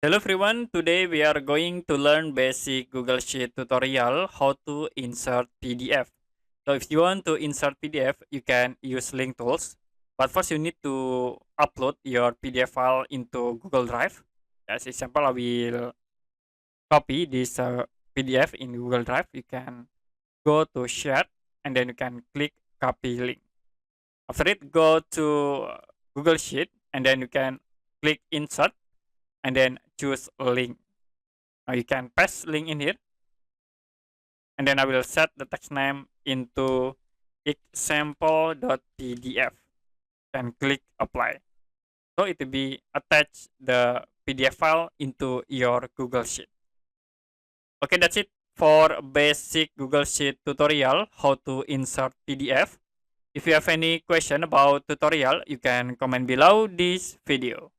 Hello everyone, today we are going to learn basic Google Sheet tutorial how to insert PDF. So if you want to insert PDF, you can use link tools. But first you need to upload your PDF file into Google Drive. As example, I will copy this PDF in Google Drive. You can go to share and then you can click copy link. After it, go to Google Sheet and then you can click insert and then choose link. Now you can paste link in here and then I will set the text name into example.pdf and click apply. So it will be attach the PDF file into your Google Sheet. Okay, that's it for basic Google Sheet tutorial how to insert PDF. If you have any question about tutorial, you can comment below this video.